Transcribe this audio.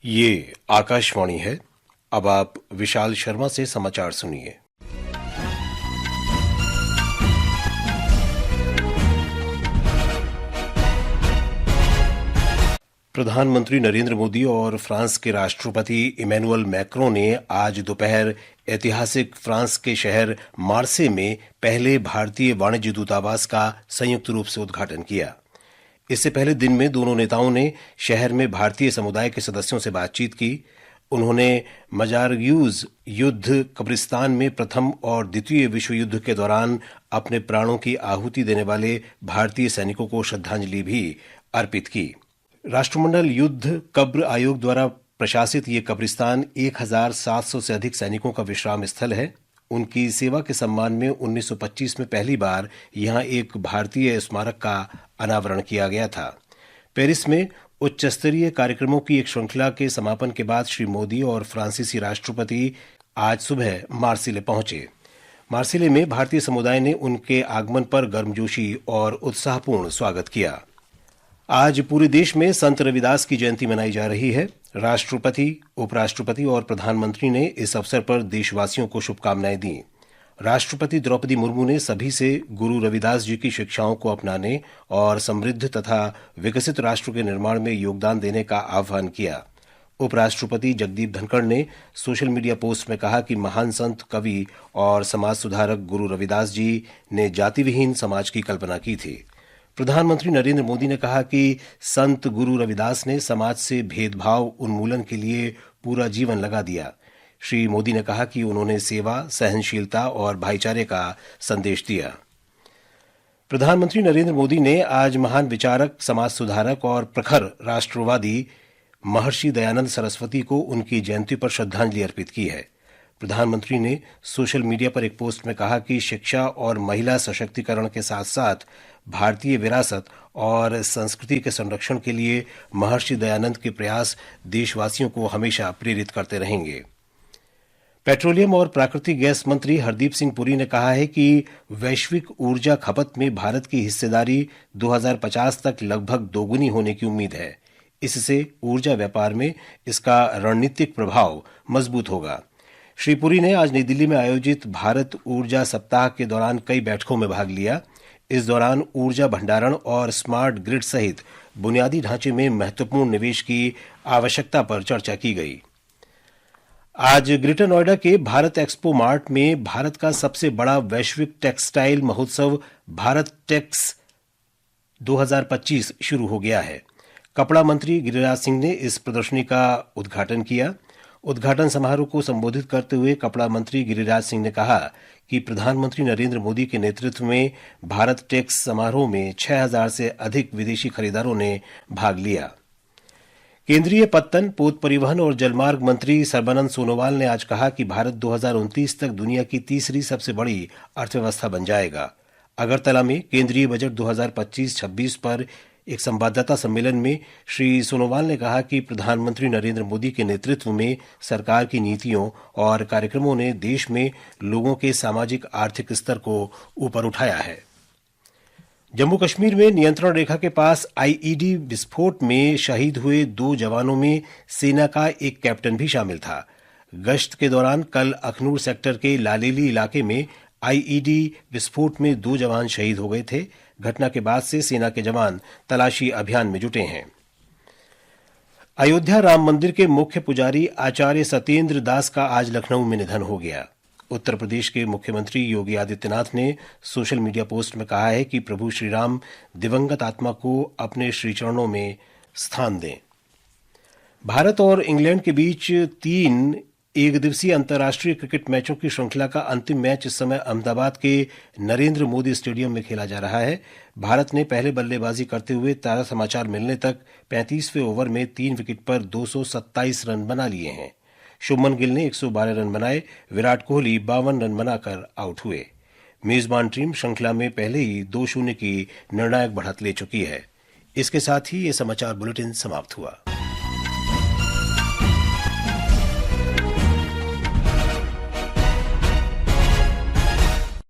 ये आकाशवाणी है। अब आप विशाल शर्मा से समाचार सुनिए। प्रधानमंत्री नरेंद्र मोदी और फ्रांस के राष्ट्रपति इमैनुअल मैक्रों ने आज दोपहर ऐतिहासिक फ्रांस के शहर मार्से में पहले भारतीय वाणिज्य दूतावास का संयुक्त रूप से उद्घाटन किया। इससे पहले दिन में दोनों नेताओं ने शहर में भारतीय समुदाय के सदस्यों से बातचीत की। उन्होंने मजारग्यूज युद्ध कब्रिस्तान में प्रथम और द्वितीय विश्व युद्ध के दौरान अपने प्राणों की आहुति देने वाले भारतीय सैनिकों को श्रद्धांजलि भी अर्पित की। राष्ट्रमंडल युद्ध कब्र आयोग द्वारा प्रशासित ये कब्रिस्तान 1700 से अधिक सैनिकों का विश्राम स्थल है। उनकी सेवा के सम्मान में 1925 में पहली बार यहां एक भारतीय स्मारक का अनावरण किया गया था। पेरिस में उच्च स्तरीय कार्यक्रमों की एक श्रृंखला के समापन के बाद श्री मोदी और फ्रांसीसी राष्ट्रपति आज सुबह मार्सिले पहुंचे। मार्सिले में भारतीय समुदाय ने उनके आगमन पर गर्मजोशी और उत्साहपूर्ण स्वागत किया। आज पूरे देश में संत रविदास की जयंती मनाई जा रही है। राष्ट्रपति, उपराष्ट्रपति और प्रधानमंत्री ने इस अवसर पर देशवासियों को शुभकामनाएं दी। राष्ट्रपति द्रौपदी मुर्मू ने सभी से गुरु रविदास जी की शिक्षाओं को अपनाने और समृद्ध तथा विकसित राष्ट्र के निर्माण में योगदान देने का आह्वान किया। उपराष्ट्रपति जगदीप धनखड़ ने सोशल मीडिया पोस्ट में कहा कि महान संत, कवि और समाज सुधारक गुरु रविदास जी ने जाति विहीन समाज की कल्पना की थी। प्रधानमंत्री नरेंद्र मोदी ने कहा कि संत गुरु रविदास ने समाज से भेदभाव उन्मूलन के लिए पूरा जीवन लगा दिया। श्री मोदी ने कहा कि उन्होंने सेवा, सहनशीलता और भाईचारे का संदेश दिया। प्रधानमंत्री नरेंद्र मोदी ने आज महान विचारक, समाज सुधारक और प्रखर राष्ट्रवादी महर्षि दयानंद सरस्वती को उनकी जयंती पर श्रद्धांजलि अर्पित की है। प्रधानमंत्री ने सोशल मीडिया पर एक पोस्ट में कहा कि शिक्षा और महिला सशक्तिकरण के साथ साथ भारतीय विरासत और संस्कृति के संरक्षण के लिए महर्षि दयानंद के प्रयास देशवासियों को हमेशा प्रेरित करते रहेंगे। पेट्रोलियम और प्राकृतिक गैस मंत्री हरदीप सिंह पुरी ने कहा है कि वैश्विक ऊर्जा खपत में भारत की हिस्सेदारी 2050 तक लगभग दोगुनी होने की उम्मीद है। इससे ऊर्जा व्यापार में इसका रणनीतिक प्रभाव मजबूत होगा। श्री पुरी ने आज नई दिल्ली में आयोजित भारत ऊर्जा सप्ताह के दौरान कई बैठकों में भाग लिया। इस दौरान ऊर्जा भंडारण और स्मार्ट ग्रिड सहित बुनियादी ढांचे में महत्वपूर्ण निवेश की आवश्यकता पर चर्चा की गई। आज ग्रेटर नोएडा के भारत एक्सपो मार्ट में भारत का सबसे बड़ा वैश्विक टेक्सटाइल महोत्सव भारत टेक्स 2025 शुरू हो गया है। कपड़ा मंत्री गिरिराज सिंह ने इस प्रदर्शनी का उद्घाटन किया। उद्घाटन समारोह को संबोधित करते हुए कपड़ा मंत्री गिरिराज सिंह ने कहा कि प्रधानमंत्री नरेंद्र मोदी के नेतृत्व में भारत टेक्स समारोह में 6000 से अधिक विदेशी खरीदारों ने भाग लिया। केंद्रीय पत्तन, पोत परिवहन और जलमार्ग मंत्री सर्बानंद सोनोवाल ने आज कहा कि भारत 2029 तक दुनिया की तीसरी सबसे बड़ी अर्थव्यवस्था बन जाएगा। अगरतला में केंद्रीय बजट 2025-26 पर एक संवाददाता सम्मेलन में श्री सोनोवाल ने कहा कि प्रधानमंत्री नरेंद्र मोदी के नेतृत्व में सरकार की नीतियों और कार्यक्रमों ने देश में लोगों के सामाजिक आर्थिक स्तर को ऊपर उठाया है। जम्मू कश्मीर में नियंत्रण रेखा के पास आईईडी विस्फोट में शहीद हुए 2 जवानों में सेना का एक कैप्टन भी शामिल था। गश्त के दौरान कल अखनूर सेक्टर के लालेली इलाके में आईईडी विस्फोट में 2 जवान शहीद हो गए थे। घटना के बाद से सेना के जवान तलाशी अभियान में जुटे हैं। अयोध्या राम मंदिर के मुख्य पुजारी आचार्य सत्येंद्र दास का आज लखनऊ में निधन हो गया। उत्तर प्रदेश के मुख्यमंत्री योगी आदित्यनाथ ने सोशल मीडिया पोस्ट में कहा है कि प्रभु श्री राम दिवंगत आत्मा को अपने श्री चरणों में स्थान दें। भारत और इंग्लैंड के बीच 3 एक दिवसीय अंतर्राष्ट्रीय क्रिकेट मैचों की श्रृंखला का अंतिम मैच इस समय अहमदाबाद के नरेंद्र मोदी स्टेडियम में खेला जा रहा है। भारत ने पहले बल्लेबाजी करते हुए ताजा समाचार मिलने तक 35वें ओवर में 3 विकेट पर 227 रन बना लिए हैं। शुभमन गिल ने 112 रन बनाए। विराट कोहली 52 रन बनाकर आउट हुए। मेजबान टीम श्रृंखला में पहले ही 2-0 की निर्णायक बढ़त ले चुकी है। इसके साथ ही ये समाचार बुलेटिन समाप्त हुआ।